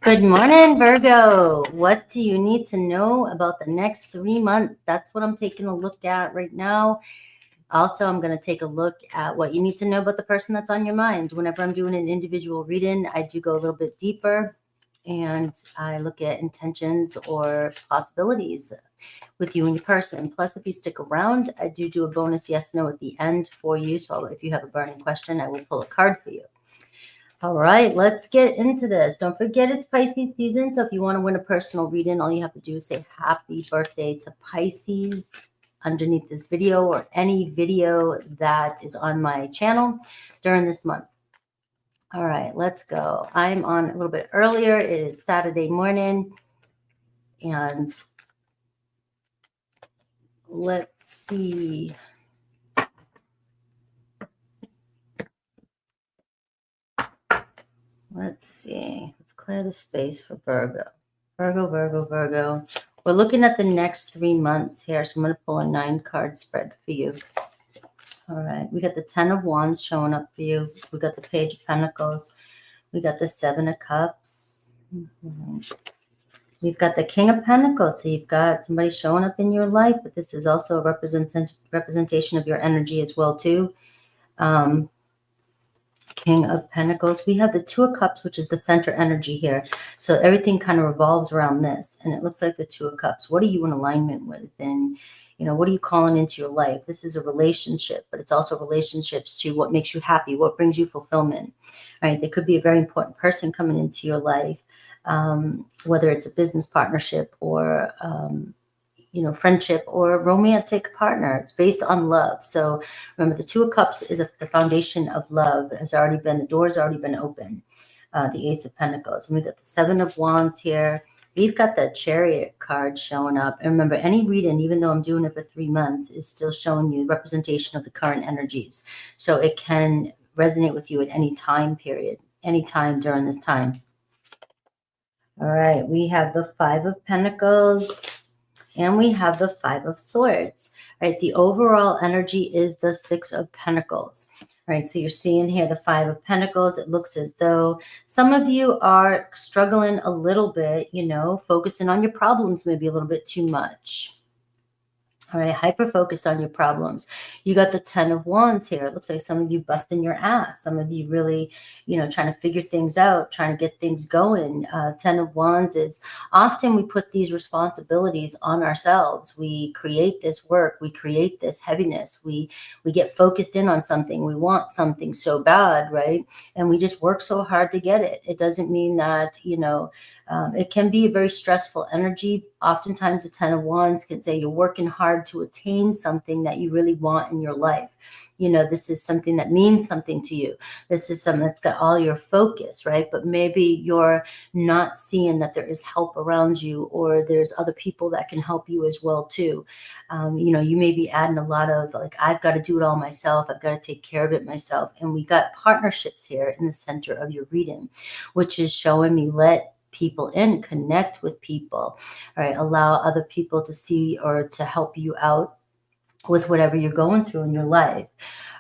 Good morning, Virgo. What do you need to know about the next 3 months? That's what I'm taking a look at right now. Also, I'm going to take a look at what you need to know about the person that's on your mind. Whenever I'm doing an individual reading, I do go a little bit deeper and I look at intentions or possibilities with you and your person. Plus, if you stick around, I do a bonus yes, no at the end for you. So if you have a burning question, I will pull a card for you. All right, let's get into this. Don't forget it's Pisces season. So if you want to win a personal reading, all you have to do is say happy birthday to Pisces underneath this video or any video that is on my channel during this month. All right, let's go. I'm on a little bit earlier. It is Saturday morning. And let's see. Let's see. Let's clear the space for Virgo. Virgo. We're looking at the next 3 months here. So I'm going to pull a 9-card spread for you. All right. We got the 10 of Wands showing up for you. We got the Page of Pentacles. We got the 7 of Cups. We've got the King of Pentacles. So you've got somebody showing up in your life, but this is also a representation of your energy as well, too. King of Pentacles. We have the 2 of Cups, which is the center energy here. So everything kind of revolves around this. And it looks like the 2 of Cups. What are you in alignment with? And, you know, what are you calling into your life? This is a relationship, but it's also relationships to what makes you happy, what brings you fulfillment, right? There could be a very important person coming into your life, whether it's a business partnership or, you know, friendship or a romantic partner. It's based on love. So remember, the 2 of Cups is the foundation of love. Has already been, the door's already been open. The Ace of Pentacles. And we've got the 7 of Wands here. We've got the Chariot card showing up. And remember, any reading, even though I'm doing it for 3 months, is still showing you representation of the current energies. So it can resonate with you at any time period, any time during this time. All right, we have the 5 of Pentacles. And we have the 5 of Swords, right? The overall energy is the 6 of Pentacles, right? So you're seeing here the 5 of Pentacles. It looks as though some of you are struggling a little bit, you know, focusing on your problems maybe a little bit too much. All right, hyper-focused on your problems. You got the 10 of Wands here. It looks like some of you busting your ass. Some of you really, you know, trying to figure things out, trying to get things going. 10 of Wands is often we put these responsibilities on ourselves. We create this work. We create this heaviness. We get focused in on something. We want something so bad, right? And we just work so hard to get it. It doesn't mean that, you know, it can be a very stressful energy. Oftentimes the 10 of Wands can say you're working hard to attain something that you really want in your life. You know, this is something that means something to you. This is something that's got all your focus, right? But maybe you're not seeing that there is help around you, or there's other people that can help you as well too. You know, you may be adding a lot of like, I've got to do it all myself. I've got to take care of it myself. And we got partnerships here in the center of your reading, which is showing me let people in, connect with people, all right, allow other people to see or to help you out with whatever you're going through in your life.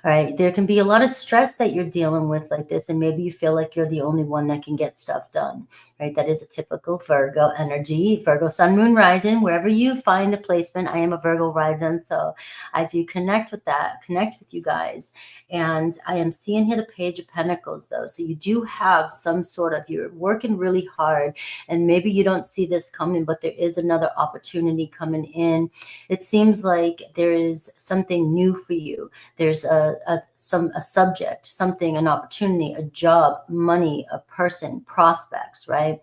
All right, there can be a lot of stress that you're dealing with like this, and maybe you feel like you're the only one that can get stuff done, right? That is a typical Virgo energy. Virgo sun, moon, rising, wherever you find the placement. I am a Virgo rising, so I do connect with that, connect with you guys. And I am seeing here the Page of Pentacles though. So you do have some sort of, you're working really hard, and maybe you don't see this coming, but there is another opportunity coming in. It seems like there is something new for you. There's a subject, something, an opportunity, a job, money, a person, prospects, right?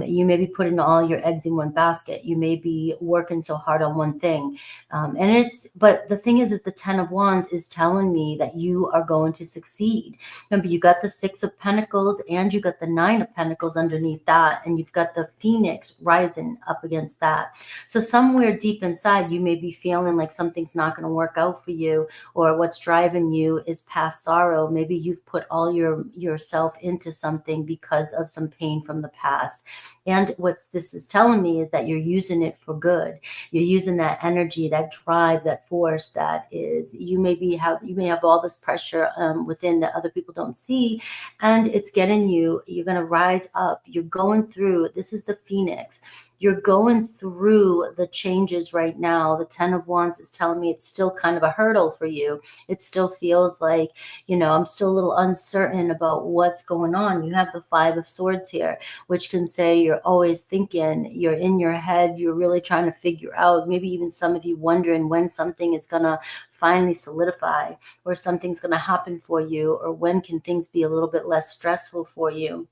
You may be putting all your eggs in one basket. You may be working so hard on one thing. But the thing is the 10 of Wands is telling me that you are going to succeed. Remember, you got the 6 of Pentacles and you got the 9 of Pentacles underneath that. And you've got the Phoenix rising up against that. So somewhere deep inside, you may be feeling like something's not going to work out for you, or what's driving you is past sorrow. Maybe you've put all yourself into something because of some pain from the past. And what's this is telling me is that you're using it for good. You're using that energy, that drive, that force that is, you may have all this pressure within that other people don't see, and it's getting you, you're going to rise up. You're going through, this is the Phoenix. You're going through the changes right now. The 10 of Wands is telling me it's still kind of a hurdle for you. It still feels like, I'm still a little uncertain about what's going on. You have the 5 of Swords here, which can say you're always thinking, you're in your head, you're really trying to figure out, maybe even some of you wondering when something is going to finally solidify, or something's going to happen for you, or when can things be a little bit less stressful for you.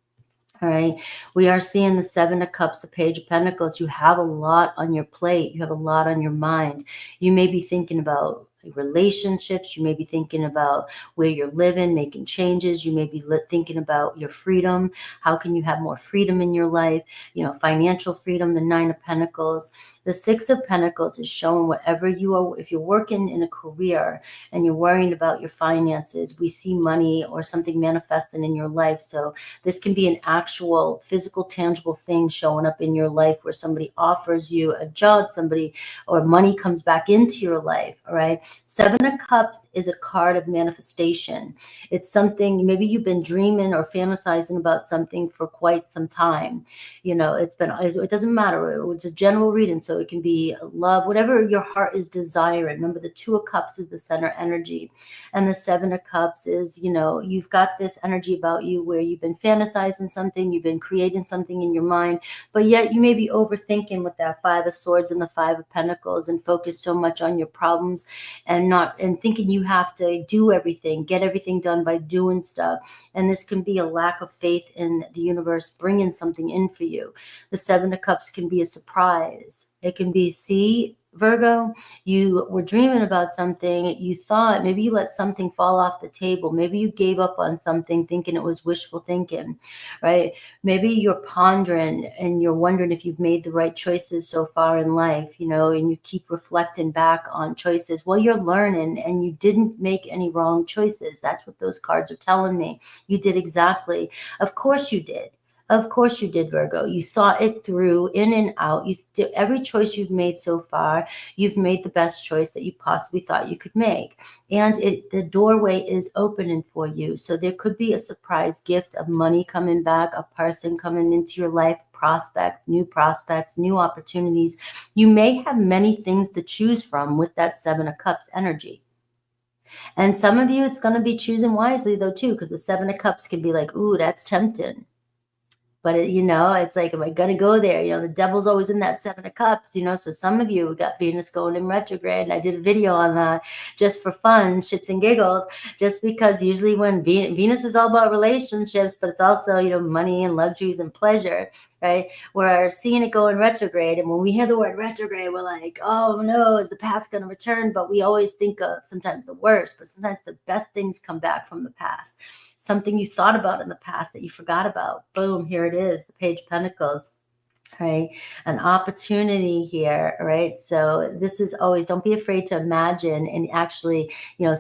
All right. We are seeing the 7 of Cups, the Page of Pentacles. You have a lot on your plate. You have a lot on your mind. You may be thinking about relationships. You may be thinking about where you're living, making changes. You may be thinking about your freedom. How can you have more freedom in your life? Financial freedom, the 9 of Pentacles. The 6 of Pentacles is showing whatever you are, if you're working in a career and you're worrying about your finances, we see money or something manifesting in your life. So this can be an actual physical, tangible thing showing up in your life where somebody offers you a job, or money comes back into your life. All right. 7 of Cups is a card of manifestation. It's something, maybe you've been dreaming or fantasizing about something for quite some time. It doesn't matter. It's a general reading. So it can be love, whatever your heart is desiring. Remember, the 2 of Cups is the center energy. And the 7 of Cups is, you've got this energy about you where you've been fantasizing something, you've been creating something in your mind, but yet you may be overthinking with that 5 of Swords and the 5 of Pentacles, and focus so much on your problems and thinking you have to do everything, get everything done by doing stuff. And this can be a lack of faith in the universe bringing something in for you. The 7 of Cups can be a surprise. It can be, see, Virgo, you were dreaming about something. You thought maybe you let something fall off the table. Maybe you gave up on something thinking it was wishful thinking, right? Maybe you're pondering and you're wondering if you've made the right choices so far in life, and you keep reflecting back on choices. Well, you're learning and you didn't make any wrong choices. That's what those cards are telling me. You did exactly. Of course you did. Of course you did, Virgo. You thought it through, in and out. You did every choice you've made so far. You've made the best choice that you possibly thought you could make. And the doorway is opening for you. So there could be a surprise gift of money coming back, a person coming into your life, prospects, new opportunities. You may have many things to choose from with that 7 of Cups energy. And some of you, it's going to be choosing wisely though too, because the 7 of Cups can be like, ooh, that's tempting. But it's like, am I going to go there? The devil's always in that 7 of Cups, so some of you got Venus going in retrograde. And I did a video on that just for fun, shits and giggles, just because usually when Venus is all about relationships, but it's also, money and luxuries and pleasure, right? We're seeing it go in retrograde. And when we hear the word retrograde, we're like, oh no, is the past going to return? But we always think of sometimes the worst, but sometimes the best things come back from the past. Something you thought about in the past that you forgot about. Boom, here it is, the Page of Pentacles. Right, an opportunity here, right? So this is always, don't be afraid to imagine and actually,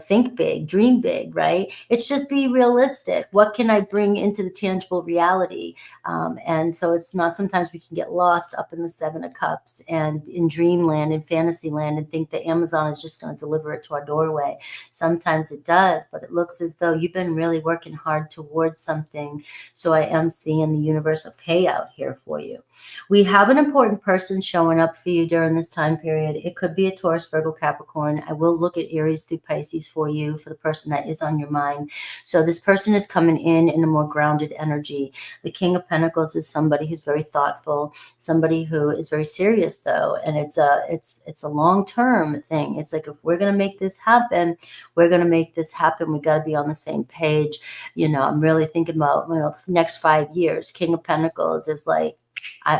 think big, dream big, right? It's just be realistic. What can I bring into the tangible reality? And so it's not, sometimes we can get lost up in the 7 of Cups and in dreamland and fantasy land and think that Amazon is just going to deliver it to our doorway. Sometimes it does, but it looks as though you've been really working hard towards something. So I am seeing the universal payout here for you. We have an important person showing up for you during this time period. It could be a Taurus, Virgo, Capricorn. I will look at Aries through Pisces for you, for the person that is on your mind. So this person is coming in a more grounded energy. The King of Pentacles is somebody who's very thoughtful, somebody who is very serious though. And it's a long-term thing. It's like, if we're going to make this happen, we're going to make this happen. We got to be on the same page. I'm really thinking about, next 5 years. King of Pentacles is like,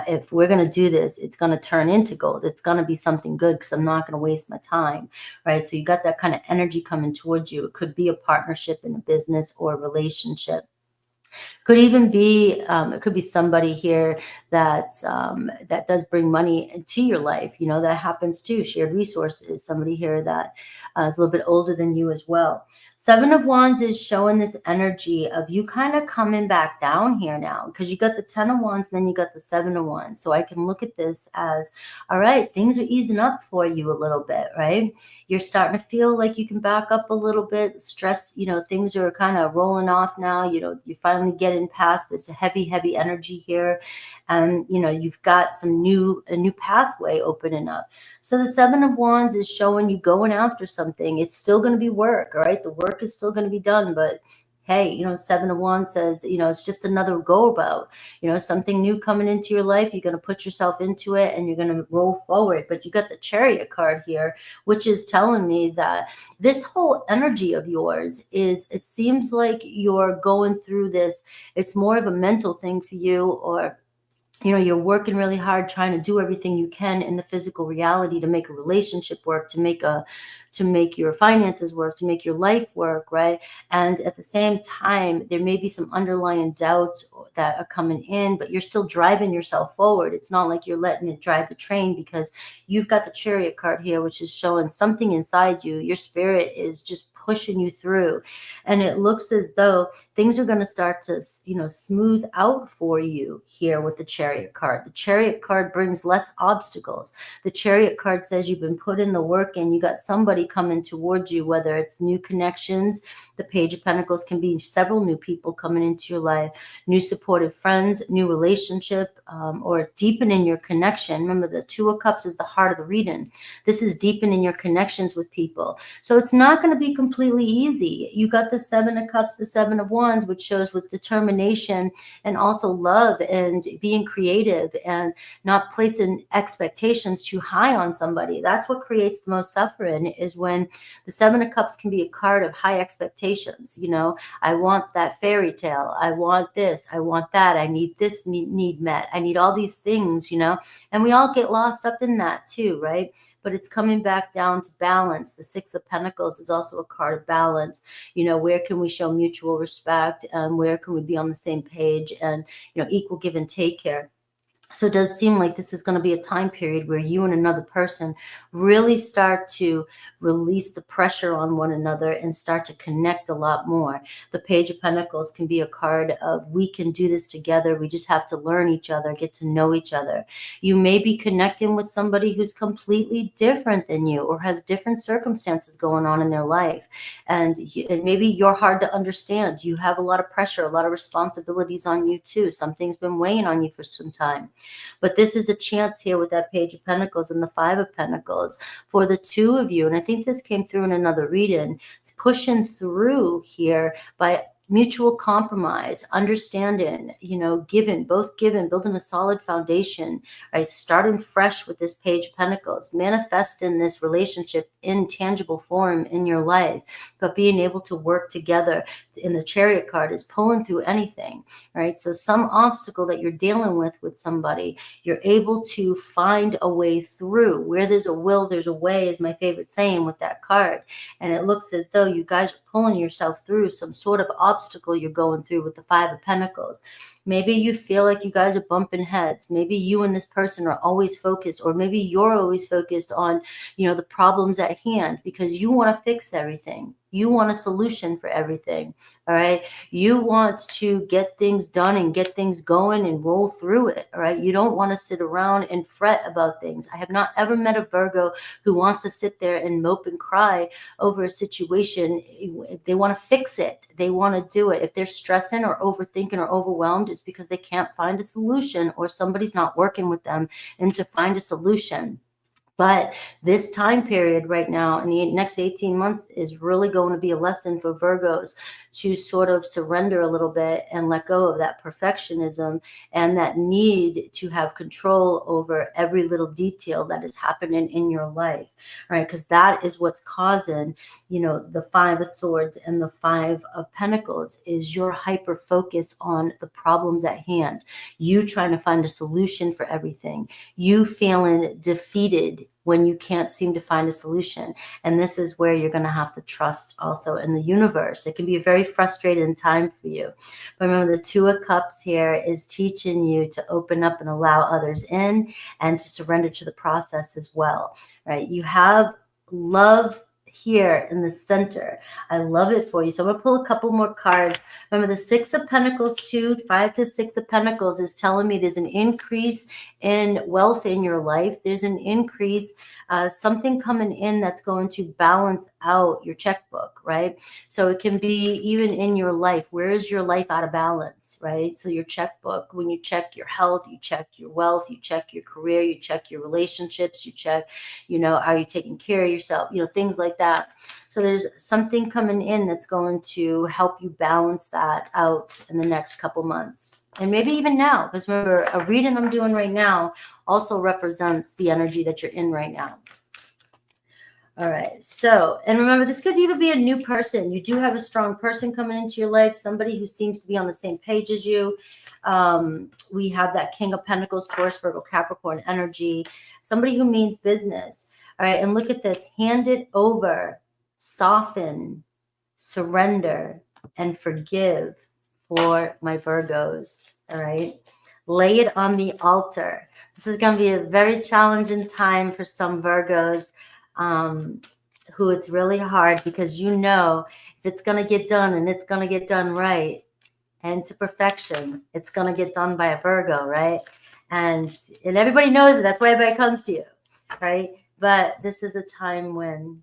if we're going to do this, it's going to turn into gold. It's going to be something good because I'm not going to waste my time, right? So you got that kind of energy coming towards you. It could be a partnership in a business or a relationship. Could even be, it could be somebody here that that does bring money into your life. You know, that happens too. Shared resources. Somebody here that is a little bit older than you as well. Seven of Wands is showing this energy of you kind of coming back down here now, because you got the 10 of Wands, then you got the 7 of Wands. So I can look at this as, all right, things are easing up for you a little bit, right? You're starting to feel like you can back up a little bit. Stress, you know, things are kind of rolling off now. You know, you're finally getting past this heavy energy here. And, you know, you've got a new pathway opening up. So the 7 of Wands is showing you going after something. It's still going to be work, all right? The work is still going to be done, but hey, you know, 7 of Wands says, you know, it's just another go about, you know, something new coming into your life. You're going to put yourself into it and you're going to roll forward. But you got the Chariot card here, which is telling me that this whole energy of yours is, it seems like you're going through this. It's more of a mental thing for you, or you know, you're working really hard trying to do everything you can in the physical reality to make a relationship work, to make your finances work, to make your life work, right? And at the same time, there may be some underlying doubts that are coming in, but you're still driving yourself forward. It's not like you're letting it drive the train, because you've got the Chariot card here, which is showing something inside you. Your spirit is just pushing you through, and it looks as though things are going to start to, you know, smooth out for you here with the Chariot card. The Chariot card brings less obstacles. The Chariot card says you've been putting the work in. You got somebody coming towards you, whether it's new connections. The Page of Pentacles can be several new people coming into your life, new supportive friends, new relationship, or deepening your connection. Remember, the Two of Cups is the heart of the reading. This is deepening your connections with people. So it's not going to be completely easy. You got the 7 of Cups, the 7 of Wands, which shows with determination and also love and being creative and not placing expectations too high on somebody. That's what creates the most suffering, is when the 7 of Cups can be a card of high expectations. You know, I want that fairy tale. I want this. I want that. I need this need met. I need all these things, you know, and we all get lost up in that too, right? But it's coming back down to balance. The 6 of Pentacles is also a card of balance. You know, where can we show mutual respect, and where can we be on the same page, and, you know, equal give and take here. So it does seem like this is going to be a time period where you and another person really start to release the pressure on one another and start to connect a lot more. The Page of Pentacles can be a card of, we can do this together. We just have to learn each other, get to know each other. You may be connecting with somebody who's completely different than you, or has different circumstances going on in their life. And maybe you're hard to understand. You have a lot of pressure, a lot of responsibilities on you too. Something's been weighing on you for some time. But this is a chance here with that Page of Pentacles and the 5 of Pentacles for the two of you. And I think this came through in another reading, pushing through here by mutual compromise, understanding, you know, both given, building a solid foundation, right? Starting fresh with this Page of Pentacles, manifesting this relationship in tangible form in your life, but being able to work together. In the Chariot card is pulling through anything, right? So some obstacle that you're dealing with somebody, you're able to find a way through. Where there's a will, there's a way, is my favorite saying with that card. And it looks as though you guys are pulling yourself through some sort of obstacle you're going through with the 5 of Pentacles. Maybe you feel like you guys are bumping heads. Maybe you and this person are always focused, or maybe you're always focused on, you know, the problems at hand, because you want to fix everything. You want a solution for everything. All right. You want to get things done and get things going and roll through it. All right. You don't want to sit around and fret about things. I have not ever met a Virgo who wants to sit there and mope and cry over a situation. They want to fix it. They want to do it. If they're stressing or overthinking or overwhelmed, it's because they can't find a solution, or somebody's not working with them and to find a solution. But this time period right now in the next 18 months is really going to be a lesson for Virgos to sort of surrender a little bit and let go of that perfectionism and that need to have control over every little detail that is happening in your life, right? Because that is what's causing, you know, the 5 of Swords and the 5 of Pentacles is your hyper focus on the problems at hand. You trying to find a solution for everything. You feeling defeated when you can't seem to find a solution. And this is where you're going to have to trust also in the universe. It can be a very frustrating time for you. But remember, the Two of Cups here is teaching you to open up and allow others in and to surrender to the process as well, right? You have love here in the center. I love it for you. So I'm going to pull a couple more cards. Remember, the Six of Pentacles, 5 to 6 of Pentacles is telling me there's an increase in wealth in your life. There's an increase, something coming in that's going to balance out your checkbook, right? So it can be even in your life. Where is your life out of balance, right? So your checkbook, when you check your health, you check your wealth, you check your career, you check your relationships, you check, are you taking care of yourself? Things like that. So there's something coming in that's going to help you balance that out in the next couple months. And maybe even now, because remember, a reading I'm doing right now also represents the energy that you're in right now. All right. So, and remember, this could even be a new person. You do have a strong person coming into your life, somebody who seems to be on the same page as you. We have that King of Pentacles, Taurus, Virgo, Capricorn energy, somebody who means business. All right. And look at this: hand it over, soften, surrender, and forgive for my Virgos. All right. Lay it on the altar. This is going to be a very challenging time for some Virgos, who it's really hard, because if it's going to get done and it's going to get done right and to perfection, it's going to get done by a Virgo, right? And everybody knows it. That's why everybody comes to you, right? But this is a time when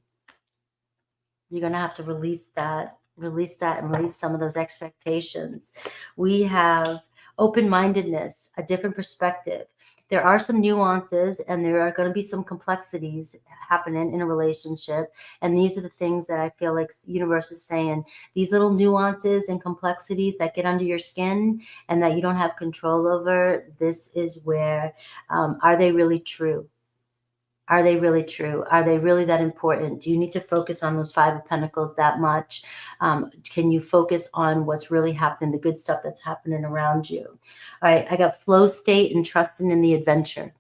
you're going to have to release that and release some of those expectations. We have open-mindedness, a different perspective. There are some nuances and there are going to be some complexities happening in a relationship. And these are the things that I feel like the universe is saying, these little nuances and complexities that get under your skin and that you don't have control over. This is where, are they really true? Are they really true? Are they really that important? Do you need to focus on those Five of Pentacles that much? Can you focus on what's really happening, the good stuff that's happening around you? All right, I got flow state and trusting in the adventure.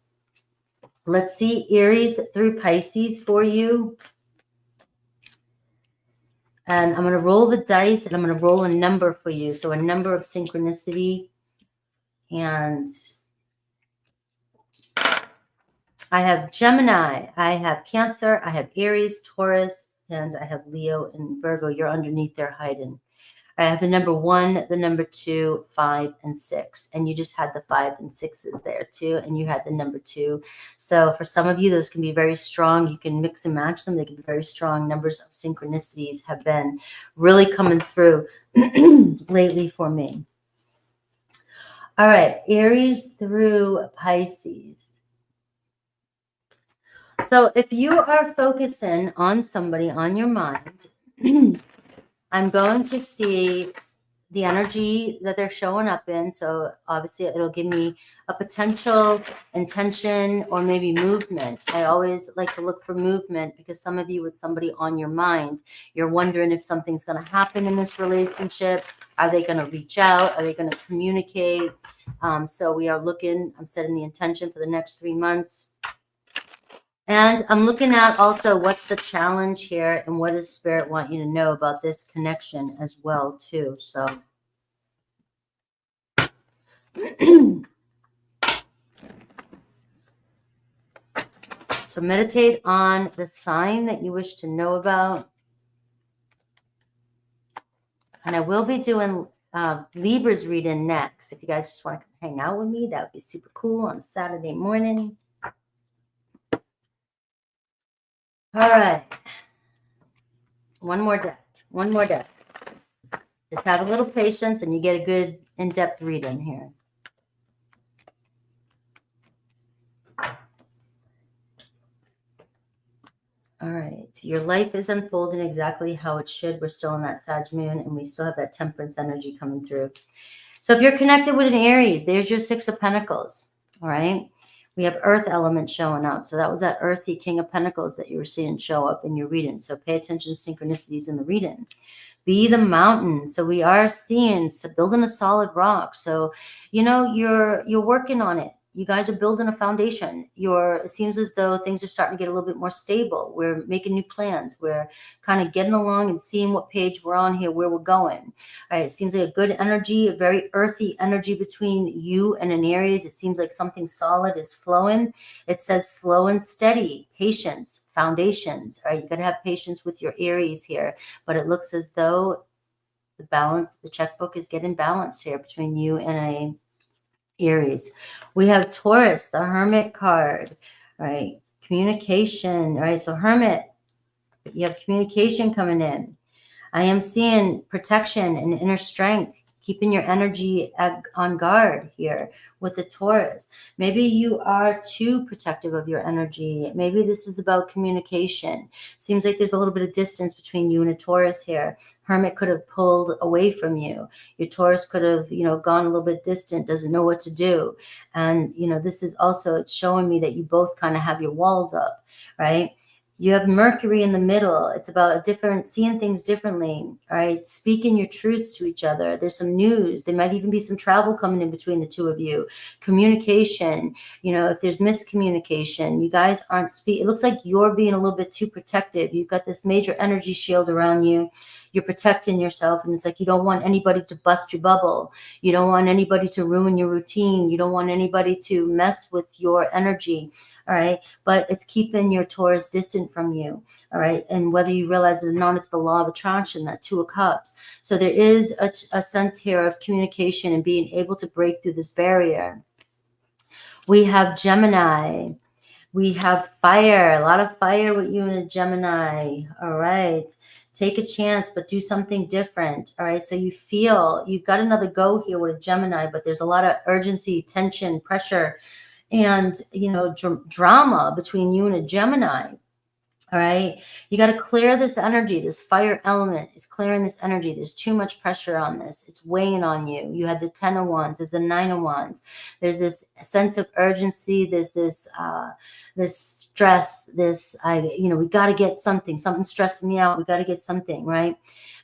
Let's see Aries through Pisces for you. And I'm going to roll the dice and I'm going to roll a number for you. So a number of synchronicity. And I have Gemini, I have Cancer, I have Aries, Taurus, and I have Leo and Virgo. You're underneath there hiding. I have the number 1, the number 2, 5, and 6. And you just had the 5 and 6s there too. And you had the number 2. So for some of you, those can be very strong. You can mix and match them. They can be very strong. Numbers of synchronicities have been really coming through lately for me. All right, Aries through Pisces. So if you are focusing on somebody on your mind, I'm going to see the energy that they're showing up in. So obviously it'll give me a potential intention or maybe movement. I always like to look for movement because some of you with somebody on your mind, you're wondering if something's going to happen in this relationship. Are they going to reach out? Are they going to communicate? So we are looking, I'm setting the intention for the next 3 months. And I'm looking at also what's the challenge here and what does Spirit want you to know about this connection as well too. So, so meditate on the sign that you wish to know about. And I will be doing Libra's reading next. If you guys just want to hang out with me, that would be super cool on a Saturday morning. All right. One more deck. Just have a little patience and you get a good in-depth reading here. All right. Your life is unfolding exactly how it should. We're still in that Sag moon and we still have that Temperance energy coming through. So if you're connected with an Aries, there's your 6 of Pentacles. All right. We have Earth element showing up. So that was that earthy King of Pentacles that you were seeing show up in your reading. So pay attention to synchronicities in the reading. Be the mountain. So we are seeing building a solid rock. So, you're working on it. You guys are building a foundation. It seems as though things are starting to get a little bit more stable. We're making new plans. We're kind of getting along and seeing what page we're on here, where we're going. All right, it seems like a good energy, a very earthy energy between you and an Aries. It seems like something solid is flowing. It says slow and steady, patience, foundations. All right, you got to have patience with your Aries here, but it looks as though the checkbook is getting balanced here between you and a Aries. We have Taurus, the Hermit card, right? Communication, right? So Hermit, you have communication coming in. I am seeing protection and inner strength, keeping your energy on guard here with the Taurus. Maybe you are too protective of your energy. Maybe this is about communication. Seems like there's a little bit of distance between you and a Taurus here. Hermit could have pulled away from you. Your Taurus could have, gone a little bit distant, doesn't know what to do. And, this is also, it's showing me that you both kind of have your walls up, right? You have Mercury in the middle. It's about seeing things differently, all right? Speaking your truths to each other. There's some news. There might even be some travel coming in between the two of you. Communication, if there's miscommunication, you guys aren't speaking. It looks like you're being a little bit too protective. You've got this major energy shield around you. You're protecting yourself, and it's like you don't want anybody to bust your bubble. You don't want anybody to ruin your routine. You don't want anybody to mess with your energy. All right. But it's keeping your Taurus distant from you. All right. And whether you realize it or not, it's the law of attraction, that Two of Cups. So there is a sense here of communication and being able to break through this barrier. We have Gemini. We have fire, a lot of fire with you and a Gemini. All right. Take a chance, but do something different. All right. So you've got another go here with a Gemini, but there's a lot of urgency, tension, pressure, and drama between you and a Gemini. All right, you got to clear this energy. This fire element is clearing this energy. There's too much pressure on this. It's weighing on you. You had the 10 of Wands. There's the 9 of Wands. There's this sense of urgency. There's this stress. We got to get something. Something's stressing me out. We got to get something, right?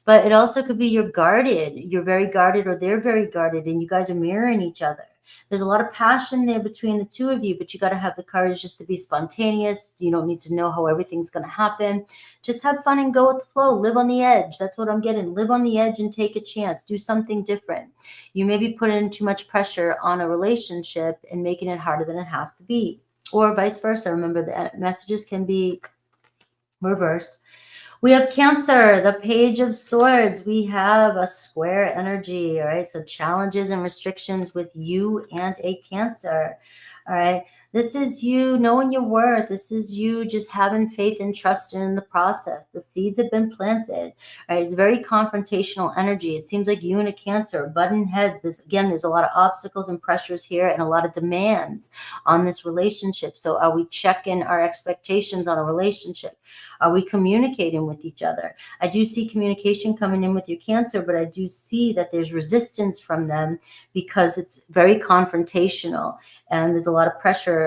But it also could be you're guarded. You're very guarded, or they're very guarded, and you guys are mirroring each other. There's a lot of passion there between the two of you, but you got to have the courage just to be spontaneous. You don't need to know how everything's going to happen. Just have fun and go with the flow. Live on the edge. That's what I'm getting. Live on the edge and take a chance. Do something different. You may be putting too much pressure on a relationship and making it harder than it has to be, or vice versa. Remember, the messages can be reversed. We have Cancer, the Page of Swords. We have a square energy, all right? So challenges and restrictions with you and a Cancer, all right? This is you knowing your worth. This is you just having faith and trust in the process. The seeds have been planted, right? It's very confrontational energy. It seems like you and a Cancer are butting heads. There's a lot of obstacles and pressures here and a lot of demands on this relationship. So are we checking our expectations on a relationship? Are we communicating with each other? I do see communication coming in with your Cancer, but I do see that there's resistance from them because it's very confrontational and there's a lot of pressure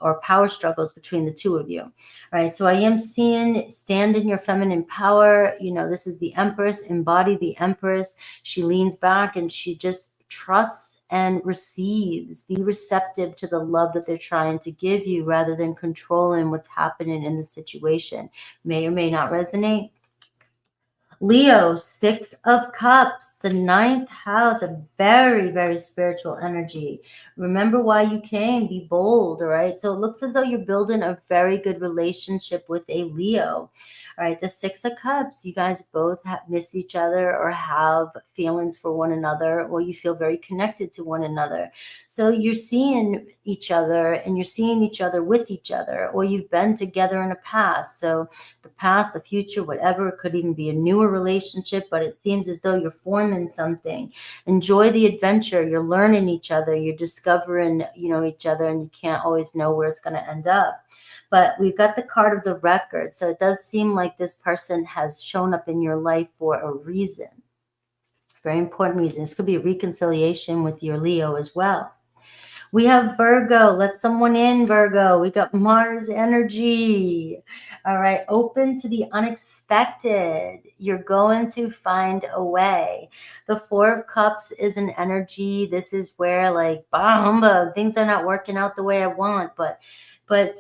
or power struggles between the two of you, right? So I am seeing stand in your feminine power. This is the Empress, embody the Empress. She leans back and she just trusts and receives. Be receptive to the love that they're trying to give you rather than controlling what's happening in the situation. May or may not resonate. Leo, 6 of Cups, the 9th house, a very, very spiritual energy. Remember why you came. Be bold, all right? So it looks as though you're building a very good relationship with a Leo. All right, the 6 of Cups, you guys both miss each other or have feelings for one another, or you feel very connected to one another. So you're seeing each other and you're seeing each other with each other, or you've been together in the past. So the past, the future, whatever, it could even be a newer relationship, but it seems as though you're forming something. Enjoy the adventure. You're learning each other. You're discovering, each other, and you can't always know where it's going to end up. But we've got the card of the record. So it does seem like this person has shown up in your life for a reason. Very important reason. This could be a reconciliation with your Leo as well. We have Virgo. Let someone in, Virgo. We got Mars energy. All right. Open to the unexpected. You're going to find a way. The Four of Cups is an energy. This is where, like, bah humbug, things are not working out the way I want, but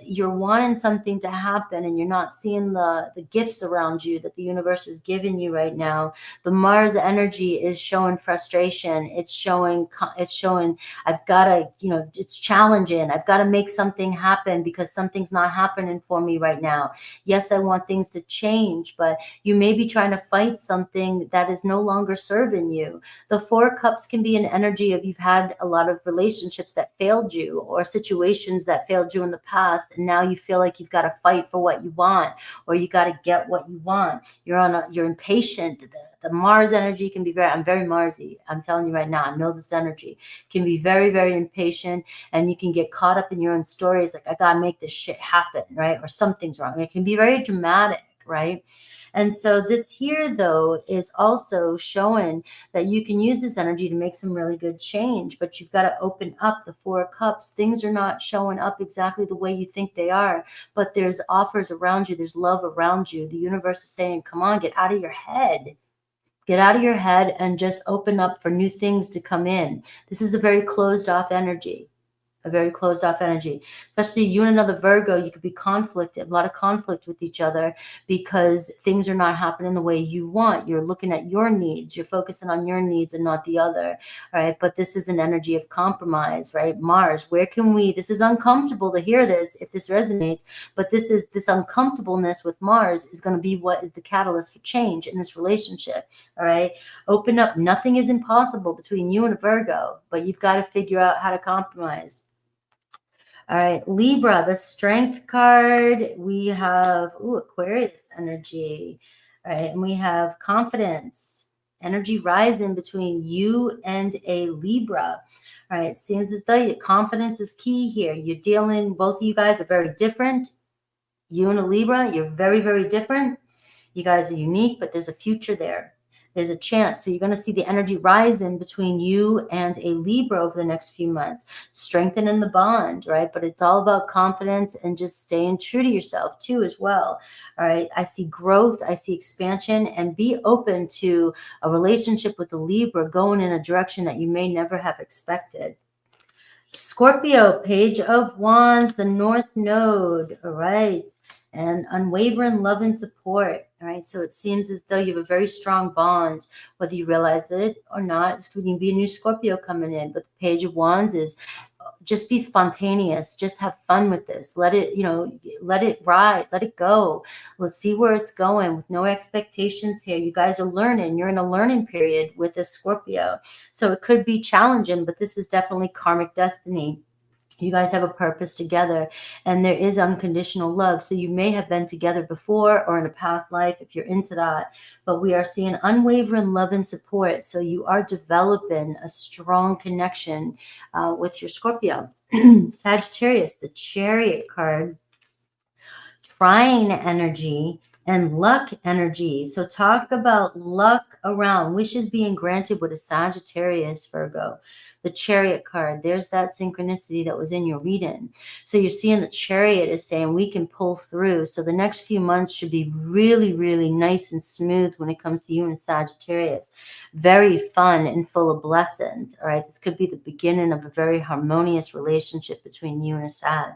you're wanting something to happen and you're not seeing the gifts around you that the universe is giving you right now. The Mars energy is showing frustration. It's showing I've got to, it's challenging. I've got to make something happen because something's not happening for me right now. Yes, I want things to change, but you may be trying to fight something that is no longer serving you. The Four of Cups can be an energy of you've had a lot of relationships that failed you or situations that failed you in the past, and now you feel like you've got to fight for what you want, or you got to get what you want. You're impatient. The Mars energy can be I'm very Marsy. I'm telling you right now, I know this energy can be very, very impatient, and you can get caught up in your own stories. Like, I got to make this shit happen, right? Or something's wrong. It can be very dramatic, right? And so this here, though, is also showing that you can use this energy to make some really good change, but you've got to open up. The Four of Cups. Things are not showing up exactly the way you think they are, but there's offers around you. There's love around you. The universe is saying, come on, get out of your head. Get out of your head and just open up for new things to come in. This is a very closed off energy. A very closed off energy. Especially you and another Virgo, you could be conflicted, a lot of conflict with each other because things are not happening the way you want. You're looking at your needs. You're focusing on your needs and not the other, right? But this is an energy of compromise, right? Mars, where can we, this is uncomfortable to hear this if this resonates, but this uncomfortableness with Mars is going to be what is the catalyst for change in this relationship, all right? Open up. Nothing is impossible between you and a Virgo, but you've got to figure out how to compromise. All right, Libra, the Strength card. We have Aquarius energy. All right, and we have confidence, energy rising between you and a Libra. All right, seems as though your confidence is key here. You're dealing, both of you guys are very different. You and a Libra, you're very, very different. You guys are unique, but there's a future there. There's a chance. So you're going to see the energy rising between you and a Libra over the next few months, strengthening the bond, right? But it's all about confidence and just staying true to yourself too, as well. All right. I see growth. I see expansion, and be open to a relationship with a Libra going in a direction that you may never have expected. Scorpio, Page of Wands, the North Node. All right. And unwavering love and support. All right. So it seems as though you have a very strong bond, whether you realize it or not. This could be a new Scorpio coming in. But the Page of Wands is just be spontaneous. Just have fun with this. Let it, let it ride. Let it go. Let's see where it's going with no expectations here. You guys are learning. You're in a learning period with this Scorpio. So it could be challenging, but this is definitely karmic destiny. You guys have a purpose together, and there is unconditional love. So you may have been together before or in a past life if you're into that, but we are seeing unwavering love and support. So you are developing a strong connection with your Scorpio. Sagittarius, the Chariot card, trine energy and luck energy. So talk about luck around, wishes being granted with a Sagittarius, Virgo. The Chariot card, there's that synchronicity that was in your reading. So you're seeing the Chariot is saying we can pull through. So the next few months should be really, really nice and smooth when it comes to you and Sagittarius. Very fun and full of blessings. All right, this could be the beginning of a very harmonious relationship between you and a Sag.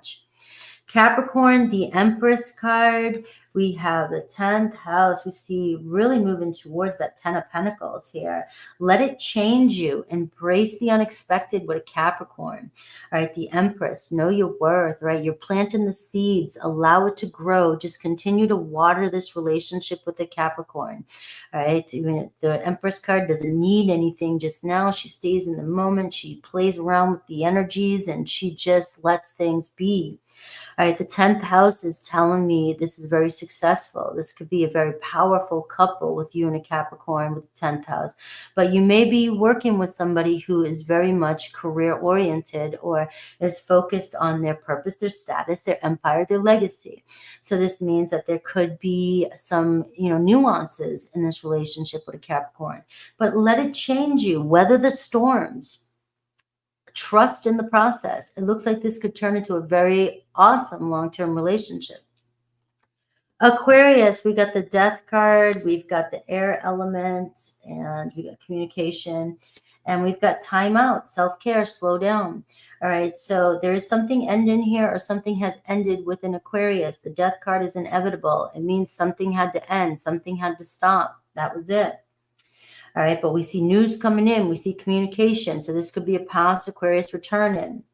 Capricorn, the Empress card. We have the 10th house. We see really moving towards that 10 of Pentacles here. Let it change you. Embrace the unexpected with a Capricorn. All right, the Empress. Know your worth, right? You're planting the seeds. Allow it to grow. Just continue to water this relationship with the Capricorn. All right, the Empress card doesn't need anything just now. She stays in the moment. She plays around with the energies, and she just lets things be. All right, the 10th house is telling me this is very successful. This could be a very powerful couple with you and a Capricorn with the 10th house. But you may be working with somebody who is very much career-oriented or is focused on their purpose, their status, their empire, their legacy. So this means that there could be some, nuances in this relationship with a Capricorn. But let it change you. Weather the storms. Trust in the process. It looks like this could turn into a very awesome long-term relationship. Aquarius, we got the death card, we've got the air element, and we got communication, and we've got time out, self-care, slow down. All right, so there is something ending here, or something has ended with an Aquarius. The death card is inevitable. It means something had to end, something had to stop. That was it. All right, but we see news coming in, we see communication. So this could be a past Aquarius returning.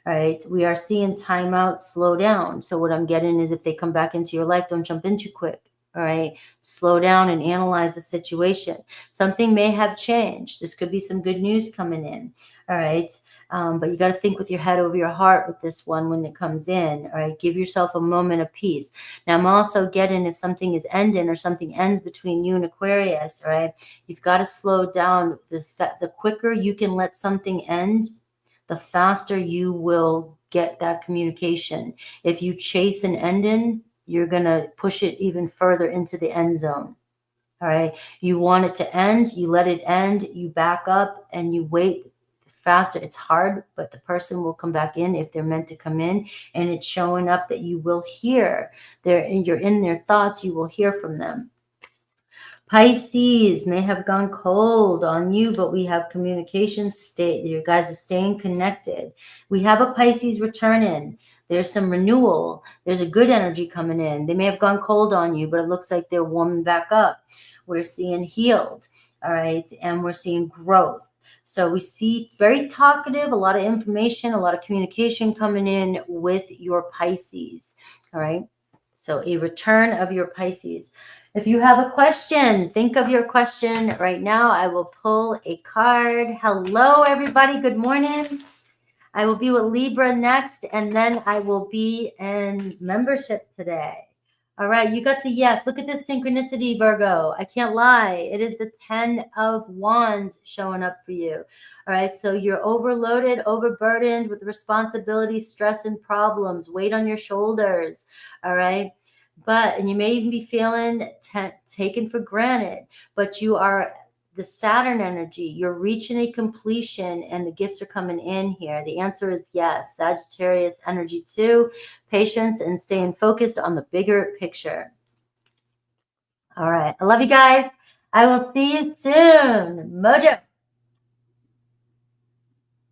All right, we are seeing timeout, slow down. So what I'm getting is if they come back into your life, don't jump in too quick. All right, slow down and analyze the situation. Something may have changed. This could be some good news coming in. All right, but you got to think with your head over your heart with this one when it comes in. All right, give yourself a moment of peace. Now, I'm also getting if something is ending or something ends between you and Aquarius. All right, you've got to slow down. The quicker you can let something end, the faster you will get that communication. If you chase an ending, you're going to push it even further into the end zone. All right. You want it to end, you let it end, you back up and you wait faster. It's hard, but the person will come back in if they're meant to come in, and it's showing up that you will hear. You're in their thoughts, you will hear from them. Pisces may have gone cold on you, but we have communication state. You guys are staying connected. We have a Pisces returning. There's some renewal. There's a good energy coming in. They may have gone cold on you, but it looks like they're warming back up. We're seeing healed, all right, and we're seeing growth. So we see very talkative, a lot of information, a lot of communication coming in with your Pisces, all right? So a return of your Pisces. If you have a question, think of your question right now. I will pull a card. Hello, everybody. Good morning. I will be with Libra next, and then I will be in membership today. All right, you got the yes. Look at this synchronicity, Virgo. I can't lie. It is the 10 of Wands showing up for you. All right, so you're overloaded, overburdened with responsibilities, stress, and problems. Weight on your shoulders. All right. And you may even be feeling taken for granted, but you are the Saturn energy. You're reaching a completion and the gifts are coming in here. The answer is yes. Sagittarius energy too. Patience and staying focused on the bigger picture. All right. I love you guys. I will see you soon. Mojo.